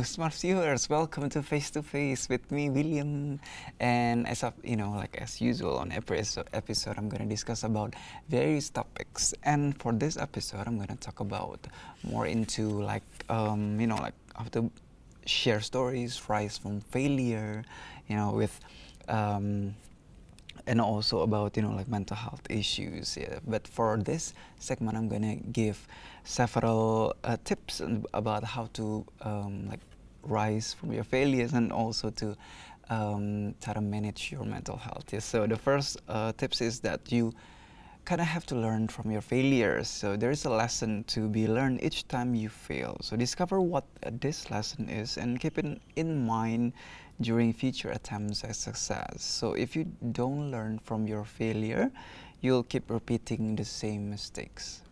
smart viewers, welcome to Face to Face with me, William. And as usual on every episode, I'm gonna discuss about various topics. And for this episode, I'm gonna talk about more into how to share stories, rise from failure, with and also about mental health issues. Yeah. But for this segment, I'm gonna give several tips about how to rise from your failures and also to try to manage your mental health. Yeah. So the first tips is that you kind of have to learn from your failures. So there is a lesson to be learned each time you fail. So discover what this lesson is and keep it in mind during future attempts at success. So if you don't learn from your failure, you'll keep repeating the same mistakes.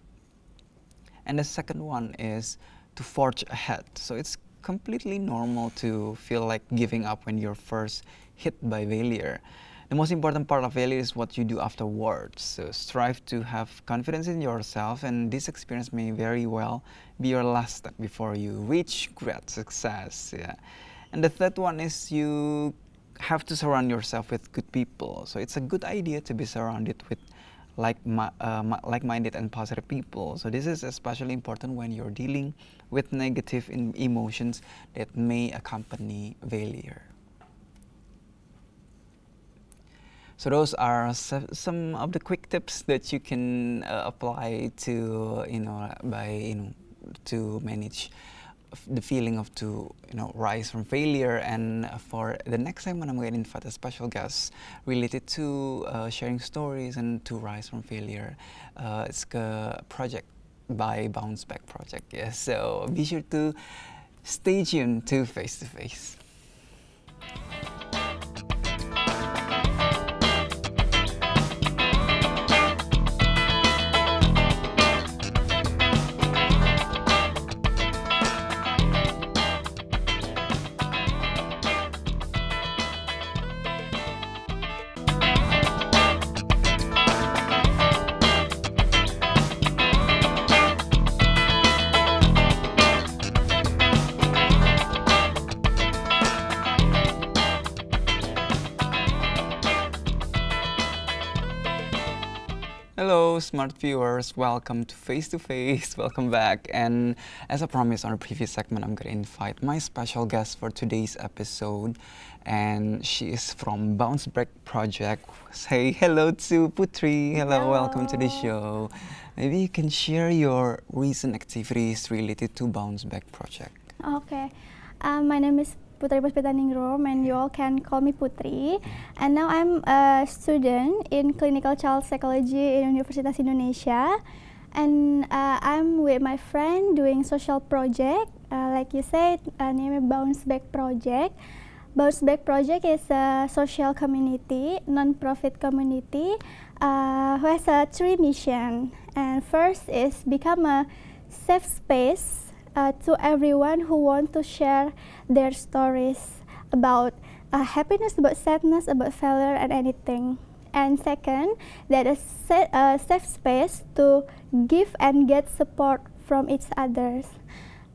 And the second one is to forge ahead. So it's completely normal to feel like giving up when you're first hit by failure. The most important part of failure is what you do afterwards. So strive to have confidence in yourself, and this experience may very well be your last step before you reach great success. Yeah. And the third one is you have to surround yourself with good people. So it's a good idea to be surrounded with like-minded and positive people. So this is especially important when you're dealing with negative emotions that may accompany failure. So those are some of the quick tips that you can apply to to manage the feeling of rise from failure. And for the next segment, I'm going to invite a special guest related to sharing stories and to rise from failure. It's a project by Bounceback project. Yes, so be sure to stay tuned to Face to Face. Hello, smart viewers. Welcome to Face to Face. Welcome back. And as I promised on a previous segment, I'm going to invite my special guest for today's episode. And she is from Bounceback project. Say hello to Putri. Hello, welcome to the show. Maybe you can share your recent activities related to Bounceback project. Okay. My name is Putri Puspitaningrum, and you all can call me Putri. And now I'm a student in clinical child psychology in Universitas Indonesia. And I'm with my friend doing social project, like you said, named Bounceback project. Bounceback project is a social community, non-profit community, who has three missions. And first is become a safe space to everyone who want to share their stories about happiness, about sadness, about failure, and anything. And second, that is a safe space to give and get support from each others.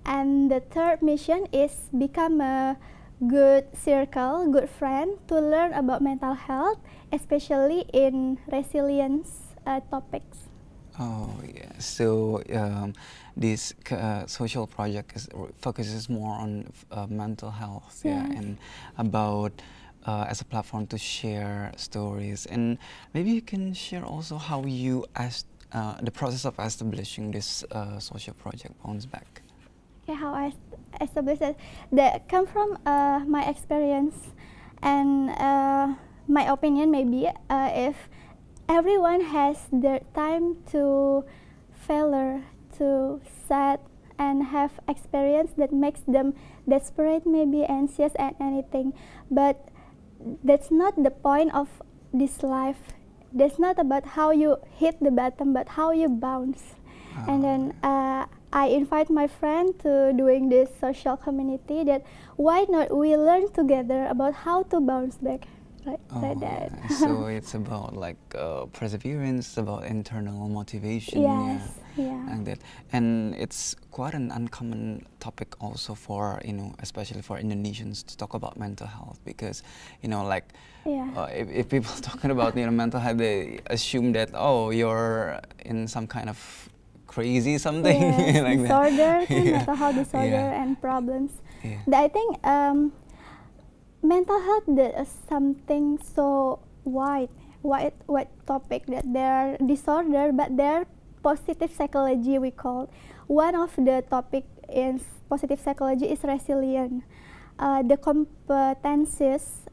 And the third mission is become a good circle, good friend to learn about mental health, especially in resilience topics. Oh yeah, so this social project focuses more on mental health, yeah, and about as a platform to share stories. And maybe you can share also how you the process of establishing this social project Bounceback. Okay, how I established it. That come from my experience and my opinion. Maybe if everyone has their time to failure, to sad, and have experience that makes them desperate, maybe anxious and anything. But that's not the point of this life. That's not about how you hit the bottom, but how you bounce. And then I invite my friend to doing this social community. That why not we learn together about how to bounce back. Like that. So it's about perseverance, about internal motivation. Yes. Yeah. like that. And it's quite an uncommon topic also for, especially for Indonesians to talk about mental health, because, like, if people talking about, mental health, they assume that, oh, you're in some kind of crazy something. Yes, like disorder, that. mental health disorder and problems. I think mental health is something so wide topic, that there are disorder, but there are positive psychology, we call. One of the topic in positive psychology is resilience. The competencies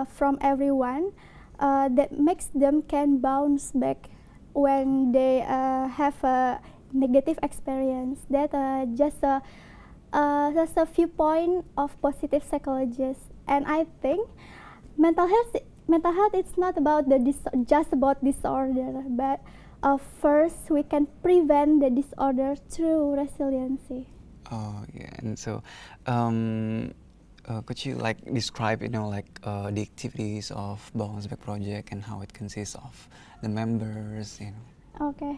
from everyone that makes them can bounce back when they have a negative experience. That just a viewpoint of positive psychologists. And I think mental health it's not about just about disorder, but first we can prevent the disorder through resiliency. Oh yeah, and so could you like describe, the activities of Bounceback project and how it consists of the members, Okay.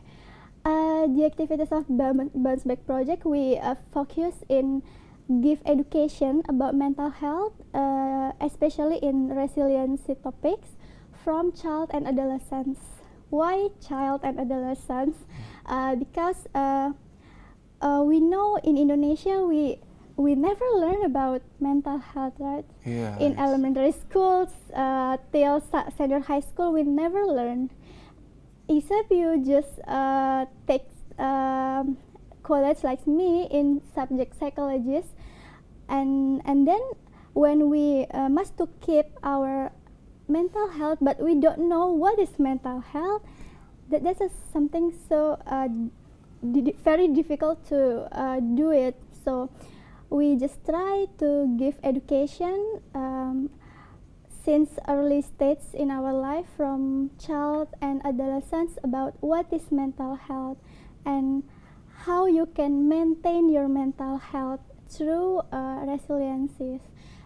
The activities of Bounceback project, we focus in give education about mental health, especially in resiliency topics from child and adolescents. Why child and adolescents? Because we know in Indonesia we never learn about mental health, right? Yeah. In elementary schools till senior high school, we never learn. Except you just take college like me in subject psychologist, and then when we must to keep our mental health, but we don't know what is mental health. That's something so very difficult to do it. So we just try to give education since early stages in our life, from child and adolescents, about what is mental health and how you can maintain your mental health through resiliencies.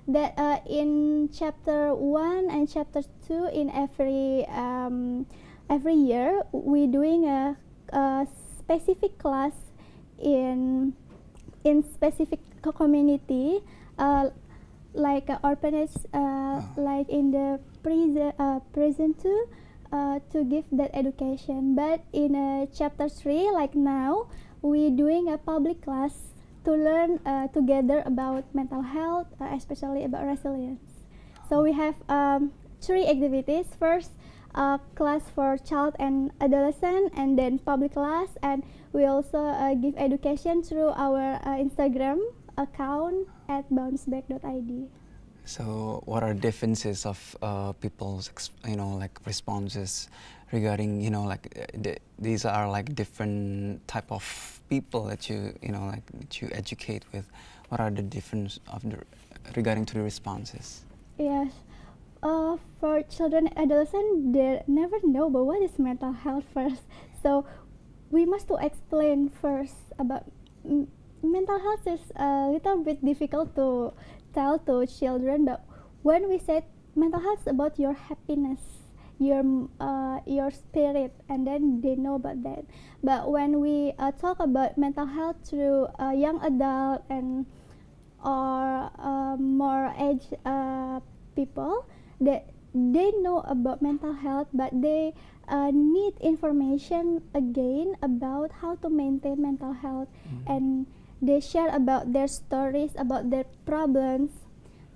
That in chapter 1 and chapter 2 in every year we doing a specific class in specific community, like orphanage, like in the prison too, to give that education. But in chapter 3, like now, we doing a public class to learn together about mental health, especially about resilience. So we have 3 activities. First, class for child and adolescent, and then public class, and we also give education through our Instagram account at bounceback.id. So what are differences of people's like responses regarding these are like different type of people that you that you educate with? What are the difference of regarding to the responses? Yes, for children and adolescents, they never know about what is mental health first. So we must to explain first about mental health is a little bit difficult to tell to children, but when we say mental health is about your happiness, your spirit, and then they know about that. But when we talk about mental health through young adult and or more aged people, they know about mental health, but they need information again about how to maintain mental health, and they share about their stories, about their problems,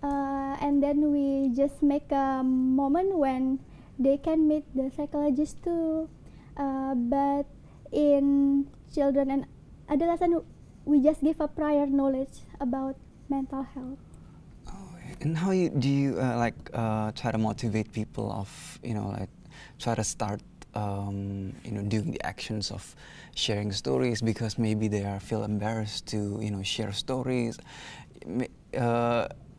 and then we just make a moment when they can meet the psychologist too. But in children and adolescents, we just give a prior knowledge about mental health. Oh, and how do you try to motivate people of try to start doing the actions of sharing stories, because maybe they feel embarrassed to share stories,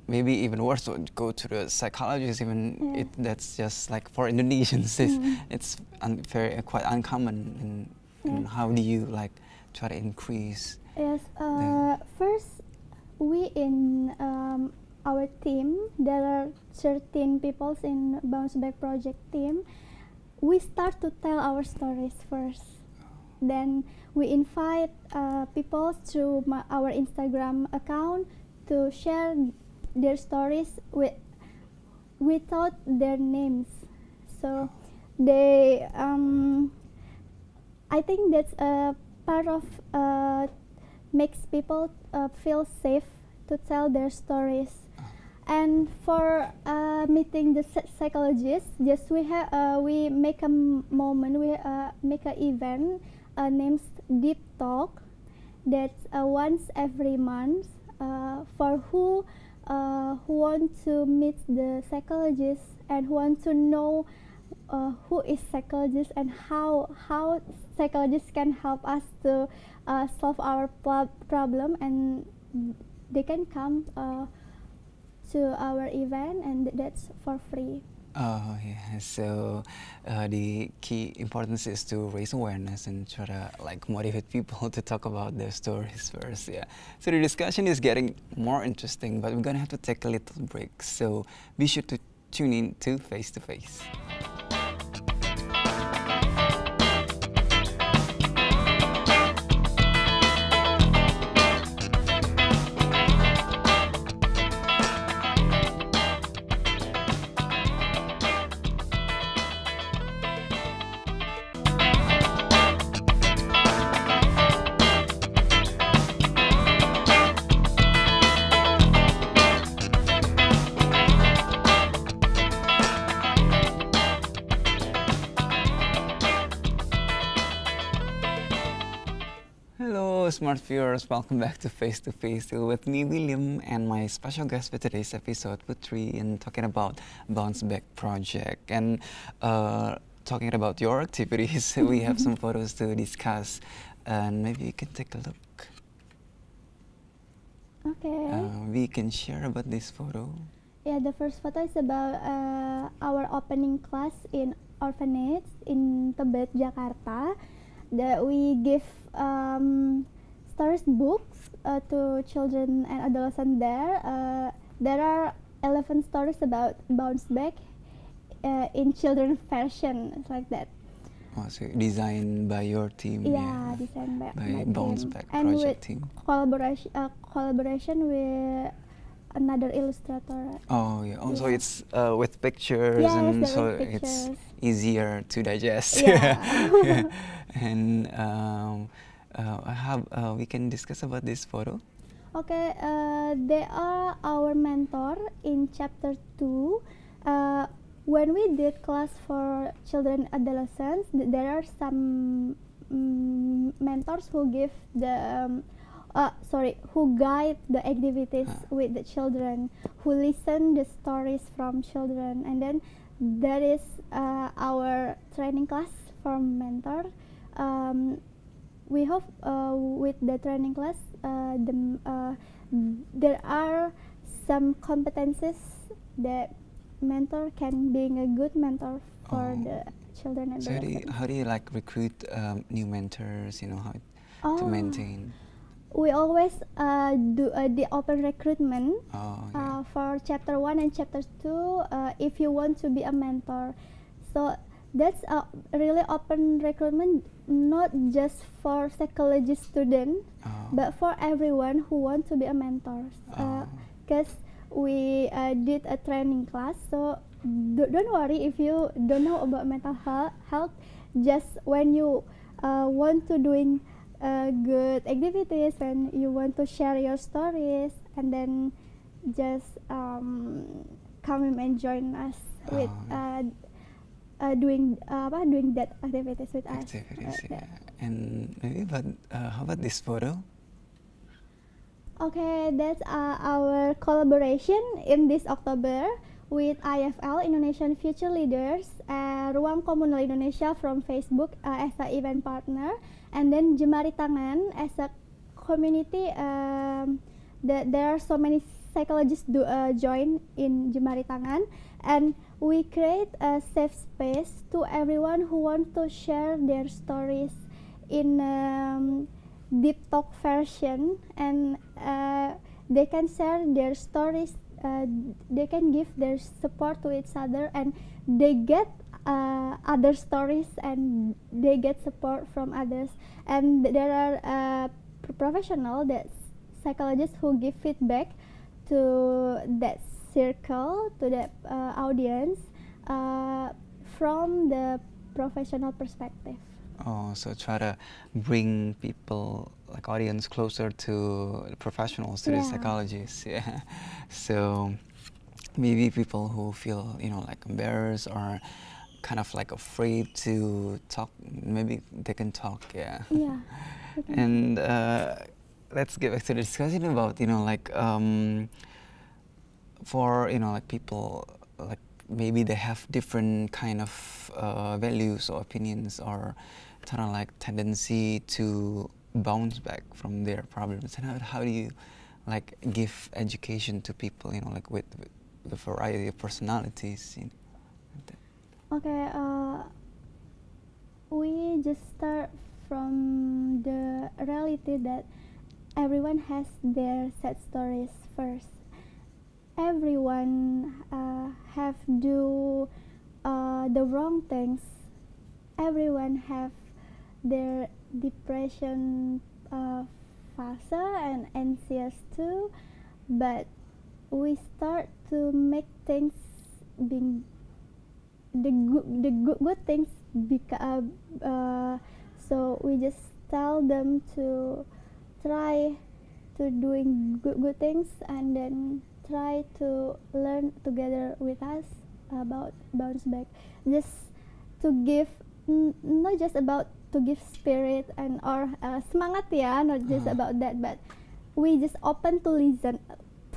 maybe even worse to go to the psychologist, even that's just like for Indonesians it's quite uncommon. And how do you try to increase? Yes, first we in our team, there are 13 people in Bounceback project team. We start to tell our stories first, then we invite people through our Instagram account to share their stories without their names. So they, I think that's a part of makes people feel safe to tell their stories. And for meeting the psychologist, just we make a moment, we make an event named Deep Talk. That's once every month for who want to meet the psychologist and who want to know who is psychologist and how psychologists can help us to solve our problem, and they can come to our event, and that's for free. Oh yeah, so the key importance is to raise awareness and try to like motivate people to talk about their stories first. Yeah. So the discussion is getting more interesting, but we're gonna have to take a little break. So be sure to tune in to Face to Face. Hello, smart viewers. Welcome back to Face. Still with me, William, and my special guest for today's episode, Putri, and talking about Bounceback project. And talking about your activities, we have some photos to discuss, and maybe you can take a look. Okay. We can share about this photo. Yeah, the first photo is about our opening class in orphanage in Tebet, Jakarta. That we give stories books to children and adolescents there. There are 11 stories about Bounceback in children fashion, like that. Oh, so designed by your team? Yeah, designed by my Bounceback team. project team. Collaboration with another illustrator. Oh yeah. Oh, so it's with pictures, and so it's easier to digest. Yeah. Yeah. And we can discuss about this photo. Okay, they are our mentor in chapter 2. When we did class for children adolescents, there are some mentors who give the who guide the activities with the children, who listen the stories from children, and then there is our training class from mentor. We hope with the training class, there are some competencies that mentor can being a good mentor for the children and adolescents. So how do you like recruit new mentors? You know how to maintain. We always do the open recruitment for chapter 1 and chapter 2 if you want to be a mentor. So that's a really open recruitment, not just for psychology students, but for everyone who wants to be a mentor. Because we did a training class, so don't worry if you don't know about mental health. Just when you want to doing good activities and you want to share your stories, and then just come and join us with doing that activities with us. Yeah. And maybe how about this photo? Okay, that's our collaboration in this October with IFL, Indonesian Future Leaders, Ruang Komunal Indonesia from Facebook as an event partner, and then Jemari Tangan as a community. There are so many psychologists join in Jemari Tangan, and we create a safe space to everyone who wants to share their stories in deep talk version, and they can share their stories, they can give their support to each other, and they get other stories, and they get support from others. And there are professional that psychologists who give feedback to that circle, to that audience, from the professional perspective. Oh, so try to bring people, like audience, closer to the professionals, to the psychologists. Yeah. So maybe people who feel, you know, like embarrassed or kind of like afraid to talk, maybe they can talk. Yeah. Yeah. And let's get back to the discussion about, you know, like for, you know, like people, like maybe they have different kind of values or opinions, or kind of like tendency to bounce back from their problems. And how do you like give education to people, you know, like with the variety of personalities, you know, like that? Okay, we just start from the reality that everyone has their sad stories first. Everyone have do the wrong things. Everyone have their depression phase and anxious too, but we start to make things being the good things so we just tell them to try to doing good things, and then try to learn together with us about bounce back, just to give not just about to give spirit and or semangat, ya, not just about that, but we just open to listen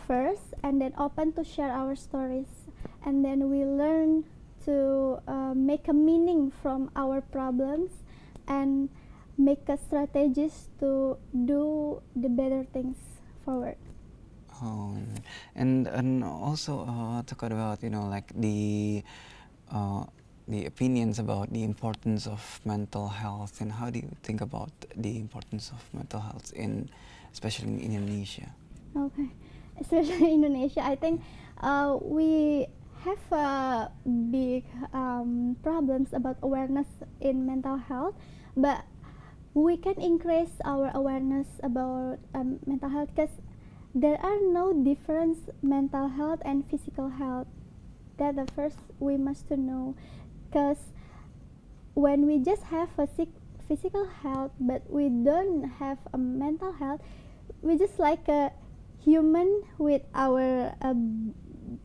first, and then open to share our stories, and then we learn to make a meaning from our problems and make a strategies to do the better things forward. Oh, and also talk about, you know, like the opinions about the importance of mental health, and how do you think about the importance of mental health in, especially in Indonesia? Okay, especially in Indonesia, I think we have big problems about awareness in mental health, but we can increase our awareness about mental health, because there are no difference mental health and physical health. That the first we must to know, because when we just have a physical health but we don't have a mental health, we just like a human with our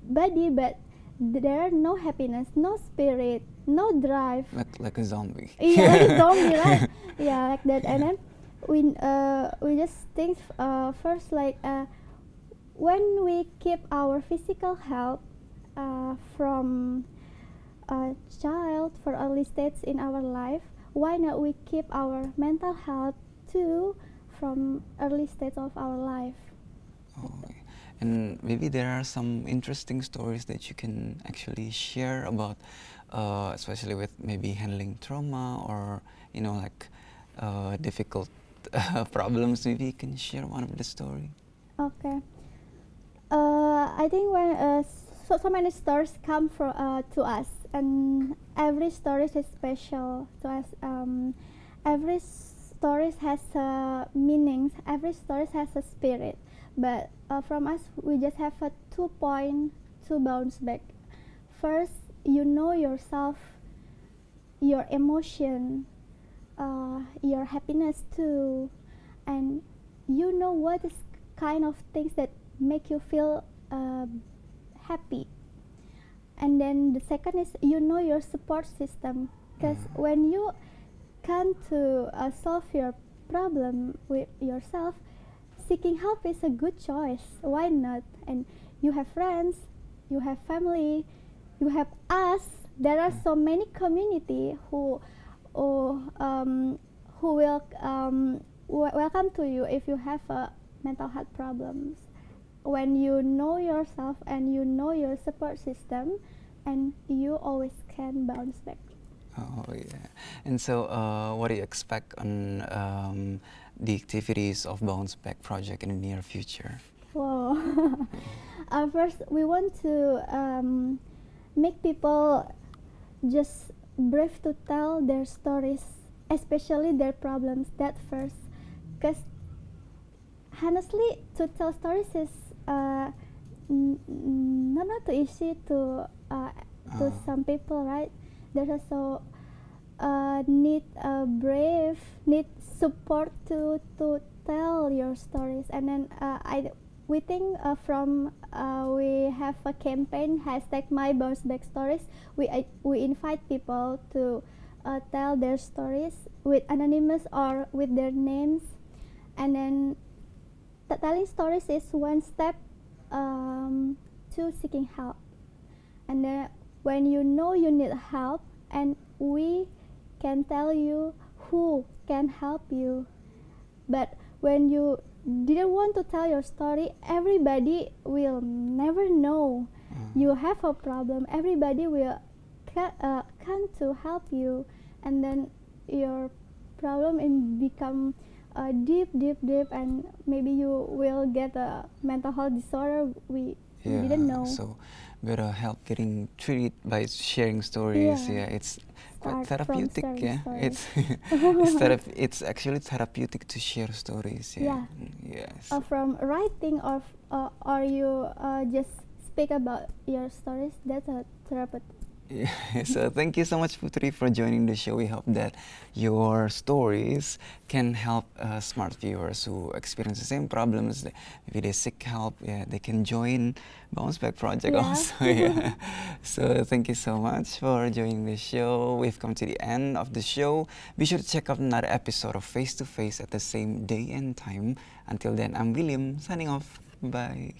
body, but there are no happiness, no spirit, no drive. Like a zombie. Yeah, like a zombie, right? Yeah, like that. And then we just think first, like when we keep our physical health from a child for early stage in our life, why not we keep our mental health too from early stage of our life? Oh, and maybe there are some interesting stories that you can actually share about, especially with maybe handling trauma, or, you know, like difficult problems. Maybe you can share one of the story. Okay. I think when so many stories come from to us, and every story is special to us. Every story has a meaning. Every story has a spirit. But from us, we just have a 2 point to bounce back. First, you know yourself, your emotion, your happiness too, and you know what is kind of things that make you feel happy. And then the second is you know your support system, because when you can't to solve your problem with yourself, seeking help is a good choice. Why not? And you have friends, you have family, you have us. There are so many community who will welcome to you if you have mental health problems. When you know yourself and you know your support system, and you always can bounce back. Oh yeah. And so what do you expect on the activities of Bounceback project in the near future? Wow. First, we want to make people just brave to tell their stories, especially their problems, that first. Because honestly, to tell stories is not too easy to some people, right? There's also need brave, need support to tell your stories. And then we think we have a campaign hashtag my Bounceback stories. We invite people to tell their stories with anonymous or with their names. And then telling stories is one step to seeking help. And then when you know you need help, and we can tell you who can help you. But when you didn't want to tell your story, everybody will never know you have a problem. Everybody will come to help you, and then your problem become deep, and maybe you will get a mental health disorder we didn't know. So better help getting treated by sharing stories. It's quite therapeutic. It's actually therapeutic to share stories. Yes. From writing or you just speak about your stories, that's a therapeutic. So thank you so much, Putri, for joining the show. We hope that your stories can help smart viewers who experience the same problems. Maybe they seek help. They can join Bounceback project also. So thank you so much for joining the show. We've come to the end of the show. Be sure to check out another episode of Face to Face at the same day and time. Until then, I'm William, signing off. Bye.